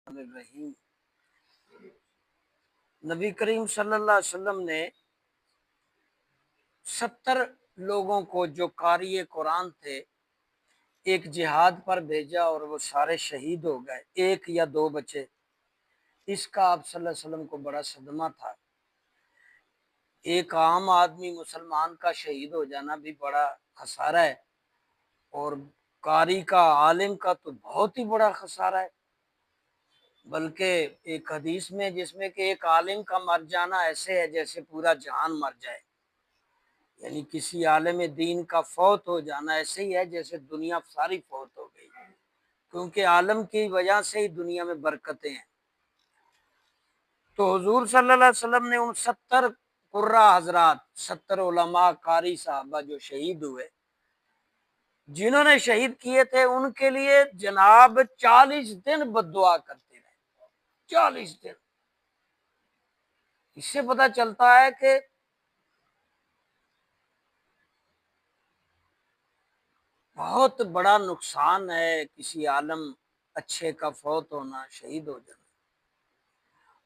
الرحیم۔ نبی کریم صلی اللہ علیہ وسلم نے 70 لوگوں کو جو قاری قرآن تھے ایک جہاد پر بھیجا اور وہ سارے شہید ہو گئے، ایک یا دو بچے۔ اس کا آپ صلی اللہ علیہ وسلم کو بڑا صدمہ تھا۔ ایک عام آدمی مسلمان کا شہید ہو جانا بھی بڑا خسارہ ہے، اور قاری کا، عالم کا تو بہت ہی بڑا خسارہ ہے۔ بلکہ ایک حدیث میں جس میں کہ ایک عالم کا مر جانا ایسے ہے جیسے پورا جہان مر جائے، یعنی کسی عالم دین کا فوت ہو جانا ایسے ہی ہے جیسے دنیا ساری فوت ہو گئی، کیونکہ عالم کی وجہ سے ہی دنیا میں برکتیں ہیں۔ تو حضور صلی اللہ علیہ وسلم نے ان 70 قرہ حضرات، 70 علماء قاری صحابہ جو شہید ہوئے، جنہوں نے شہید کیے تھے، ان کے لیے جناب 40 دن بد دعا کرتے رہے۔ 40 دن۔ اس سے پتہ چلتا ہے کہ بہت بڑا نقصان ہے کسی عالم اچھے کا فوت ہونا، شہید ہو جانا۔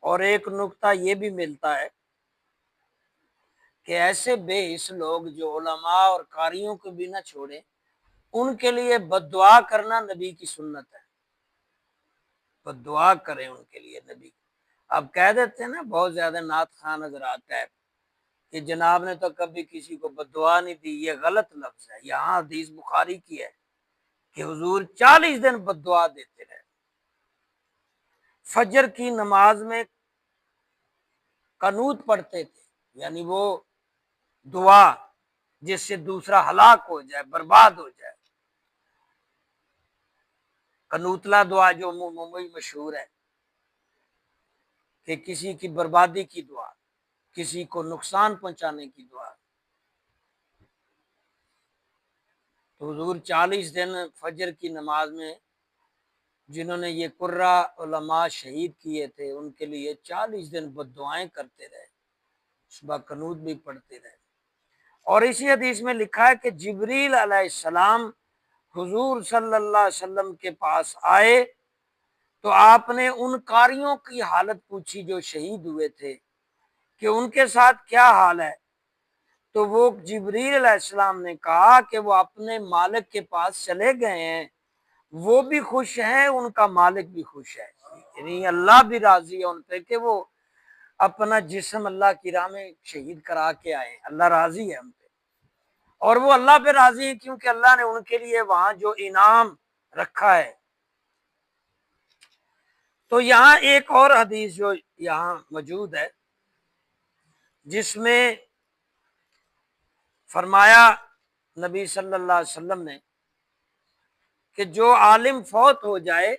اور ایک نقطہ یہ بھی ملتا ہے کہ ایسے بے حس لوگ جو علماء اور قاریوں کو بھی نہ چھوڑیں، ان کے لیے بد دعا کرنا نبی کی سنت ہے۔ بد دعا کریں ان کے لیے نبی۔ اب کہہ دیتے ہیں نا بہت زیادہ نعت خان حضرات ٹائپ کہ جناب نے تو کبھی کسی کو بد دعا نہیں دی، یہ غلط لفظ ہے۔ یہاں حدیث بخاری کی ہے کہ حضور 40 دن بد دعا دیتے رہے۔ فجر کی نماز میں قنوت پڑھتے تھے، یعنی وہ دعا جس سے دوسرا ہلاک ہو جائے، برباد ہو جائے۔ قنوتلا دعا جو مشہور ہے کہ کسی کی بربادی کی دعا، کسی کو نقصان پہنچانے کی دعا۔ تو حضور 40 دن فجر کی نماز میں جنہوں نے یہ قرہ علماء شہید کیے تھے، ان کے لیے 40 دن بد دعائیں کرتے رہے، صبح قنوت بھی پڑھتے رہے۔ اور اسی حدیث میں لکھا ہے کہ جبریل علیہ السلام حضور صلی اللہ علیہ وسلم کے پاس آئے تو آپ نے ان قاریوں کی حالت پوچھی جو شہید ہوئے تھے کہ ان کے ساتھ کیا حال ہے۔ تو وہ جبریل علیہ السلام نے کہا کہ وہ اپنے مالک کے پاس چلے گئے ہیں، وہ بھی خوش ہیں، ان کا مالک بھی خوش ہے، یعنی اللہ بھی راضی ہے ان پہ کہ وہ اپنا جسم اللہ کی راہ میں شہید کرا کے آئے۔ اللہ راضی ہے ان پہ، اور وہ اللہ پہ راضی ہیں کیونکہ اللہ نے ان کے لیے وہاں جو انعام رکھا ہے۔ تو یہاں ایک اور حدیث جو یہاں موجود ہے جس میں فرمایا نبی صلی اللہ علیہ وسلم نے کہ جو عالم فوت ہو جائے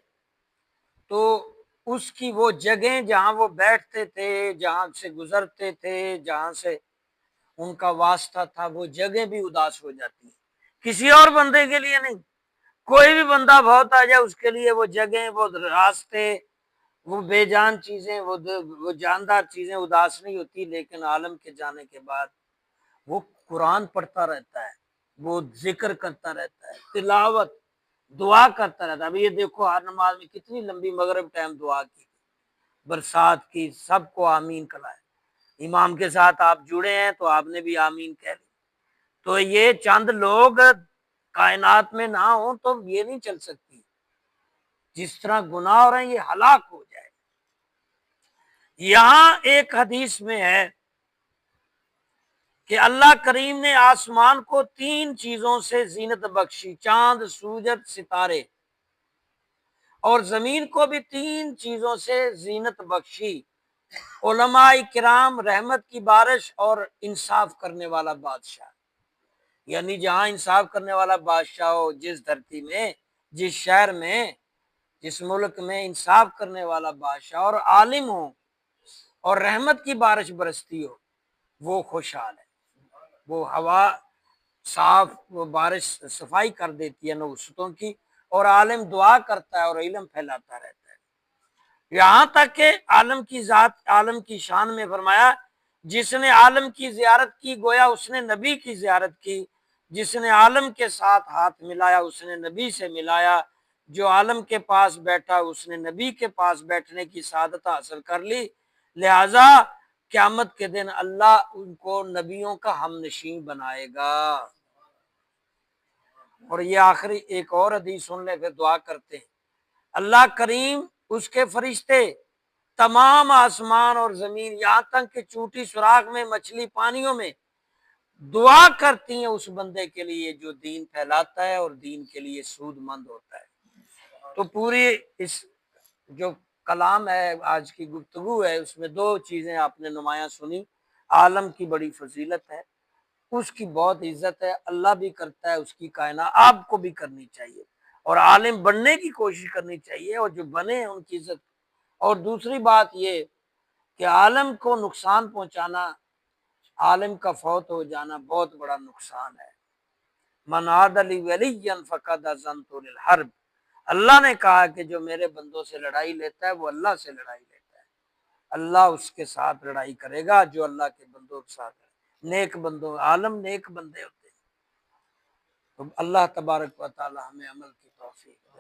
تو اس کی وہ جگہیں جہاں وہ بیٹھتے تھے، جہاں سے گزرتے تھے، جہاں سے ان کا واسطہ تھا، وہ جگہیں بھی اداس ہو جاتی ہیں، کسی اور بندے کے لیے نہیں۔ کوئی بھی بندہ بہت آ جائے اس کے لیے وہ جگہیں، وہ راستے، وہ بے جان چیزیں، وہ جاندار چیزیں اداس نہیں ہوتی، لیکن عالم کے جانے کے بعد وہ قرآن پڑھتا رہتا ہے، وہ ذکر کرتا رہتا ہے، تلاوت، دعا کرتا رہتا ہے۔ ابھی یہ دیکھو ہر نماز میں کتنی لمبی مغرب ٹائم دعا کی، برسات کی، سب کو آمین کہا ہے۔ امام کے ساتھ آپ جڑے ہیں تو آپ نے بھی آمین کہہ لی۔ تو یہ چند لوگ کائنات میں نہ ہوں تو یہ نہیں چل سکتی، جس طرح گناہ ہو رہے ہیں یہ ہلاک ہو جائے۔ یہاں ایک حدیث میں ہے کہ اللہ کریم نے آسمان کو 3 چیزوں سے زینت بخشی، چاند، سورج، ستارے، اور زمین کو بھی 3 چیزوں سے زینت بخشی، علماء کرام، رحمت کی بارش اور انصاف کرنے والا بادشاہ۔ یعنی جہاں انصاف کرنے والا بادشاہ ہو، جس دھرتی میں، جس شہر میں، جس ملک میں انصاف کرنے والا بادشاہ اور عالم ہو اور رحمت کی بارش برستی ہو، وہ خوشحال ہے۔ وہ ہوا صاف، وہ بارش صفائی کر دیتی ہے نحوستوں کی، اور عالم دعا کرتا ہے اور علم پھیلاتا رہتا ہے۔ یہاں تک کہ عالم کی ذات، عالم کی شان میں فرمایا جس نے عالم کی زیارت کی گویا اس نے نبی کی زیارت کی، جس نے عالم کے ساتھ ہاتھ ملایا اس نے نبی سے ملایا، جو عالم کے پاس بیٹھا اس نے نبی کے پاس بیٹھنے کی سعادت حاصل کر لی، لہذا قیامت کے دن اللہ ان کو نبیوں کا ہم نشین بنائے گا۔ اور یہ آخری ایک اور حدیث سن لے، پھر دعا کرتے ہیں۔ اللہ کریم، اس کے فرشتے، تمام آسمان اور زمین، یہاں تک کہ چوٹی سوراخ میں مچھلی پانیوں میں دعا کرتی ہیں اس بندے کے لیے جو دین پھیلاتا ہے اور دین کے لیے سود مند ہوتا ہے۔ تو پوری اس جو کلام ہے، آج کی گفتگو ہے، اس میں دو چیزیں آپ نے نمایاں سنی۔ عالم کی بڑی فضیلت ہے، اس کی بہت عزت ہے، اللہ بھی کرتا ہے اس کی کائنات، آپ کو بھی کرنی چاہیے اور عالم بننے کی کوشش کرنی چاہیے، اور جو بنے ہیں ان کی عزت۔ اور دوسری بات یہ کہ عالم کو نقصان پہنچانا، عالم کا فوت ہو جانا بہت بڑا نقصان ہے۔ من عاد لی ولیا فقد اذنت للحرب، اللہ نے کہا کہ جو میرے بندوں سے لڑائی لیتا ہے وہ اللہ سے لڑائی لیتا ہے، اللہ اس کے ساتھ لڑائی کرے گا جو اللہ کے بندوں کے ساتھ ہے۔ نیک بندوں، عالم نیک بندے ہوتے ہیں۔ تو اللہ تبارک و تعالی ہمیں عمل کی توفیق دے۔